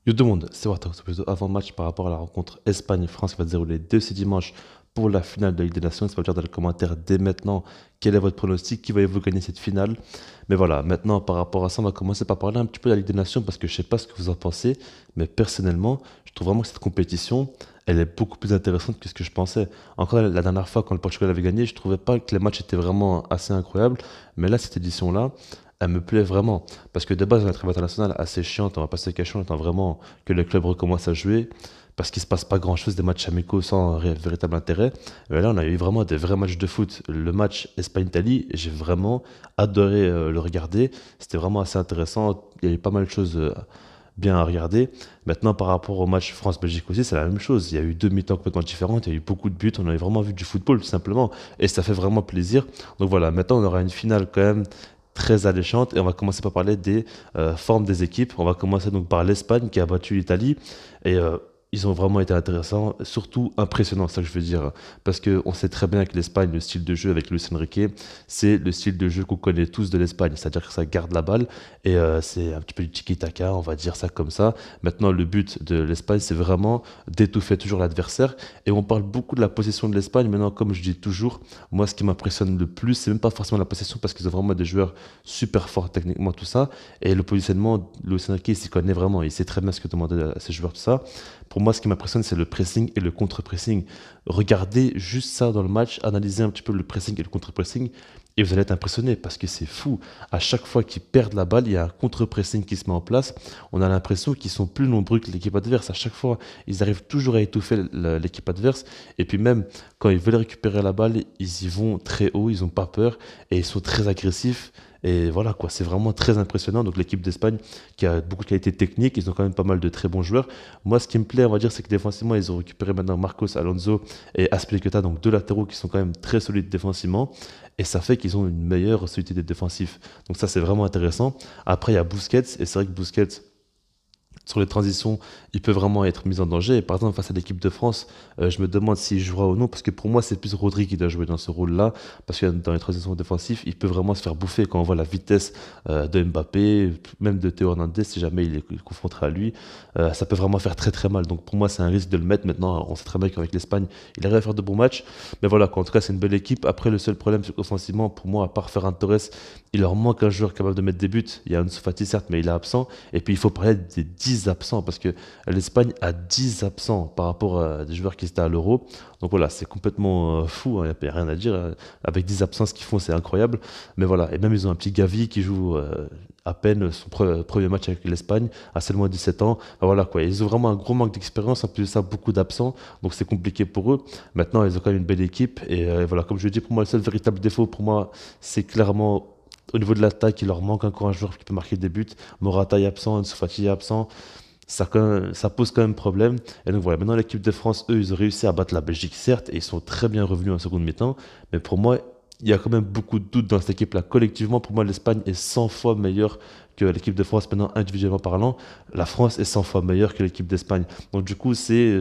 Yo tout le monde, c'est Warthog, c'est plutôt avant-match par rapport à la rencontre Espagne-France qui va se dérouler dès ce dimanche pour la finale de la Ligue des Nations. N'hésitez pas à me dire dans les commentaires dès maintenant quel est votre pronostic, qui voyez-vous gagner cette finale. Mais voilà, maintenant par rapport à ça, on va commencer par parler un petit peu de la Ligue des Nations parce que je sais pas ce que vous en pensez, mais personnellement, je trouve vraiment que cette compétition, elle est beaucoup plus intéressante que ce que je pensais. Encore la dernière fois, quand le Portugal avait gagné, je trouvais pas que les matchs étaient vraiment assez incroyables, mais là, cette édition-là, elle me plaît vraiment. Parce que de base, on a une trêve internationale assez chiante, on va pas se cacher, on attend vraiment que le club recommence à jouer, parce qu'il se passe pas grand-chose, des matchs amicaux sans véritable intérêt. Mais là, on a eu vraiment des vrais matchs de foot. Le match Espagne-Italie, j'ai vraiment adoré le regarder. C'était vraiment assez intéressant. Il y a eu pas mal de choses bien à regarder. Maintenant, par rapport au match France-Belgique aussi, c'est la même chose. Il y a eu deux mi-temps complètement différentes, il y a eu beaucoup de buts, on a vraiment vu du football tout simplement, et ça fait vraiment plaisir. Donc voilà, maintenant on aura une finale quand même très alléchante, et on va commencer par parler des formes des équipes. On va commencer donc par l'Espagne qui a battu l'Italie, et ils ont vraiment été intéressants, surtout impressionnants, c'est ça que je veux dire. Parce qu'on sait très bien que l'Espagne, le style de jeu avec Luis Enrique, c'est le style de jeu qu'on connaît tous de l'Espagne. C'est-à-dire que ça garde la balle et c'est un petit peu du tiki-taka, on va dire ça comme ça. Maintenant, le but de l'Espagne, c'est vraiment d'étouffer toujours l'adversaire. Et on parle beaucoup de la possession de l'Espagne. Maintenant, comme je dis toujours, moi, ce qui m'impressionne le plus, c'est même pas forcément la possession parce qu'ils ont vraiment des joueurs super forts techniquement, tout ça. Et le positionnement, Luis Enrique, il s'y connaît vraiment. Il sait très bien ce que demander à ses joueurs, tout ça. Pour moi, ce qui m'impressionne, c'est le pressing et le contre-pressing. Regardez juste ça dans le match, analysez un petit peu le pressing et le contre-pressing, et vous allez être impressionné parce que c'est fou. À chaque fois qu'ils perdent la balle, il y a un contre-pressing qui se met en place. On a l'impression qu'ils sont plus nombreux que l'équipe adverse. À chaque fois, ils arrivent toujours à étouffer l'équipe adverse. Et puis même, quand ils veulent récupérer la balle, ils y vont très haut, ils n'ont pas peur et ils sont très agressifs. Et voilà quoi, c'est vraiment très impressionnant. Donc l'équipe d'Espagne qui a beaucoup de qualité technique, ils ont quand même pas mal de très bons joueurs. Moi, ce qui me plaît, on va dire, c'est que défensivement, ils ont récupéré maintenant Marcos Alonso et Azpilicueta, donc deux latéraux qui sont quand même très solides défensivement. Et ça fait qu'ils ont une meilleure solidité défensif. Donc ça, c'est vraiment intéressant. Après, il y a Busquets, et c'est vrai que Busquets, sur les transitions, il peut vraiment être mis en danger. Et par exemple, face à l'équipe de France, je me demande s'il jouera ou non, parce que pour moi, c'est plus Rodri qui doit jouer dans ce rôle-là, parce que dans les transitions défensives, il peut vraiment se faire bouffer quand on voit la vitesse de Mbappé, même de Théo Hernandez, si jamais il est confronté à lui, ça peut vraiment faire très très mal. Donc pour moi, c'est un risque de le mettre. Maintenant, on sait très bien qu'avec l'Espagne, il arrive à faire de bons matchs. Mais voilà, quoi, en tout cas, c'est une belle équipe. Après, le seul problème, c'est qu'offensivement, pour moi, à part Ferran Torres, il leur manque un joueur capable de mettre des buts. Il y a Ansu Fati, certes, mais il est absent. Et puis il faut parler des 10 absents parce que l'Espagne a 10 absents par rapport à des joueurs qui étaient à l'Euro. Donc voilà, c'est complètement fou, il n'y a rien à dire. Avec 10 absents, ce qu'ils font, c'est incroyable. Mais voilà, et même ils ont un petit Gavi qui joue à peine son premier match avec l'Espagne, à seulement 17 ans. Ah, voilà quoi, ils ont vraiment un gros manque d'expérience, en plus de ça, beaucoup d'absents. Donc c'est compliqué pour eux. Maintenant, ils ont quand même une belle équipe. Et voilà, comme je le dis, pour moi, le seul véritable défaut, pour moi, c'est clairement au niveau de l'attaque, il leur manque encore un joueur qui peut marquer des buts. Morata est absent, Ansu Fati est absent. Ça pose quand même problème. Et donc voilà, maintenant l'équipe de France, eux, ils ont réussi à battre la Belgique, certes, et ils sont très bien revenus en seconde mi-temps. Mais pour moi, il y a quand même beaucoup de doutes dans cette équipe-là. Collectivement, pour moi, l'Espagne est 100 fois meilleure que l'équipe de France. Maintenant, individuellement parlant, la France est 100 fois meilleure que l'équipe d'Espagne. Donc du coup, c'est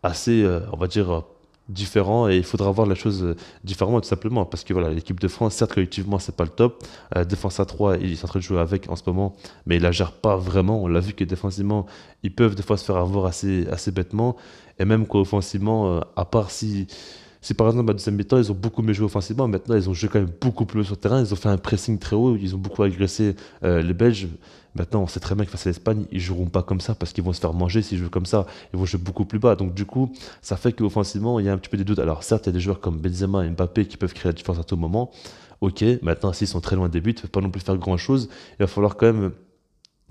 assez, on va dire, différent et il faudra voir la chose différemment tout simplement parce que voilà l'équipe de France certes collectivement c'est pas le top. Défense à 3 ils sont en train de jouer avec en ce moment mais ils la gèrent pas vraiment. On l'a vu que défensivement ils peuvent des fois se faire avoir assez bêtement et même qu'offensivement à part si par exemple à deuxième mi-temps ils ont beaucoup mieux joué offensivement, maintenant ils ont joué quand même beaucoup plus sur le terrain, ils ont fait un pressing très haut, ils ont beaucoup agressé les Belges. Maintenant on sait très bien que face à l'Espagne ils joueront pas comme ça parce qu'ils vont se faire manger s'ils jouent comme ça, ils vont jouer beaucoup plus bas. Donc du coup ça fait qu'offensivement il y a un petit peu des doutes. Alors certes il y a des joueurs comme Benzema et Mbappé qui peuvent créer la différence à tout moment. Ok, maintenant s'ils sont très loin des buts, ils ne peuvent pas non plus faire grand chose. Il va falloir quand même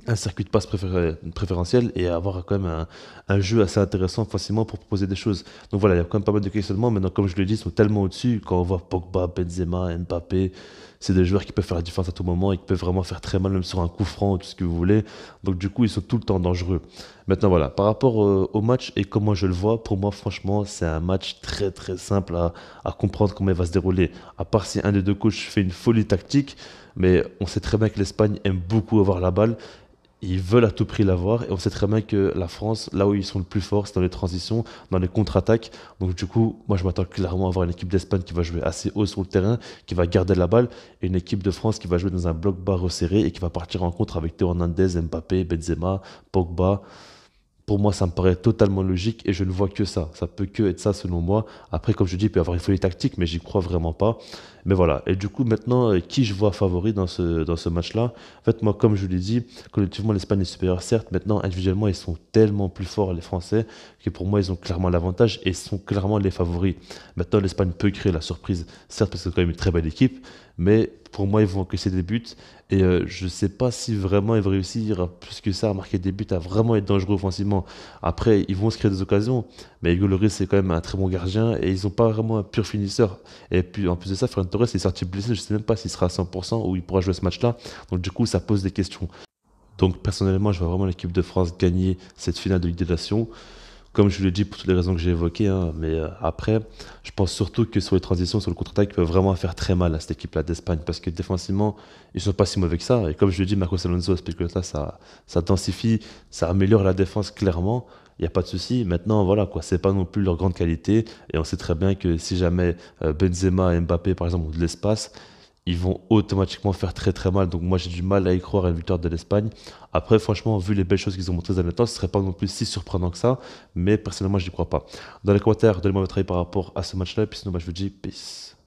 un circuit de passe préférentiel et avoir quand même un jeu assez intéressant facilement pour proposer des choses. Donc voilà, il y a quand même pas mal de questionnements. Maintenant, comme je l'ai dit, ils sont tellement au-dessus. Quand on voit Pogba, Benzema, Mbappé, c'est des joueurs qui peuvent faire la différence à tout moment et qui peuvent vraiment faire très mal, même sur un coup franc ou tout ce que vous voulez. Donc du coup, ils sont tout le temps dangereux. Maintenant, voilà, par rapport au match et comment je le vois, pour moi, franchement, c'est un match très très simple à comprendre comment il va se dérouler. À part si un des deux coachs fait une folie tactique, mais on sait très bien que l'Espagne aime beaucoup avoir la balle. Ils veulent à tout prix l'avoir et on sait très bien que la France, là où ils sont le plus forts, c'est dans les transitions, dans les contre-attaques. Donc du coup, moi je m'attends clairement à avoir une équipe d'Espagne qui va jouer assez haut sur le terrain, qui va garder la balle, et une équipe de France qui va jouer dans un bloc bas resserré et qui va partir en contre avec Théo Hernandez, Mbappé, Benzema, Pogba. Pour moi, ça me paraît totalement logique et je ne vois que ça. Ça peut que être ça selon moi. Après, comme je dis, il peut y avoir une folie tactique, mais j'y crois vraiment pas. Mais voilà. Et du coup, maintenant, qui je vois favori dans ce match-là? En fait, moi, comme je l'ai dit, collectivement, l'Espagne est supérieure, certes. Maintenant, individuellement, ils sont tellement plus forts, les Français, que pour moi, ils ont clairement l'avantage et sont clairement les favoris. Maintenant, l'Espagne peut créer la surprise, certes, parce que c'est quand même une très belle équipe, mais pour moi, ils vont encaisser des buts. Et je ne sais pas si vraiment ils vont réussir plus que ça à marquer des buts, à vraiment être dangereux offensivement. Après, ils vont se créer des occasions, mais Hugo Lloris, c'est quand même un très bon gardien et ils n'ont pas vraiment un pur finisseur. Et puis en plus de ça, Ferran Torres est sorti blessé, je ne sais même pas s'il sera à 100% ou il pourra jouer ce match-là. Donc du coup, ça pose des questions. Donc personnellement, je vois vraiment l'équipe de France gagner cette finale de Ligue des Nations. Comme je l'ai dit pour toutes les raisons que j'ai évoquées, hein, mais après, je pense surtout que sur les transitions, sur le contre-attaque, ils peuvent vraiment faire très mal à cette équipe-là d'Espagne parce que défensivement, ils sont pas si mauvais que ça. Et comme je l'ai dit, Marcos Alonso, Spilicueta, ça densifie, ça améliore la défense clairement. Il n'y a pas de souci. Maintenant, voilà, quoi, c'est pas non plus leur grande qualité. Et on sait très bien que si jamais Benzema et Mbappé, par exemple, ont de l'espace, ils vont automatiquement faire très très mal. Donc moi j'ai du mal à y croire à une victoire de l'Espagne. Après franchement, vu les belles choses qu'ils ont montrées dans le temps, ce serait pas non plus si surprenant que ça. Mais personnellement, je n'y crois pas. Dans les commentaires, donnez-moi votre avis par rapport à ce match-là. Et puis sinon, bah, je vous dis peace.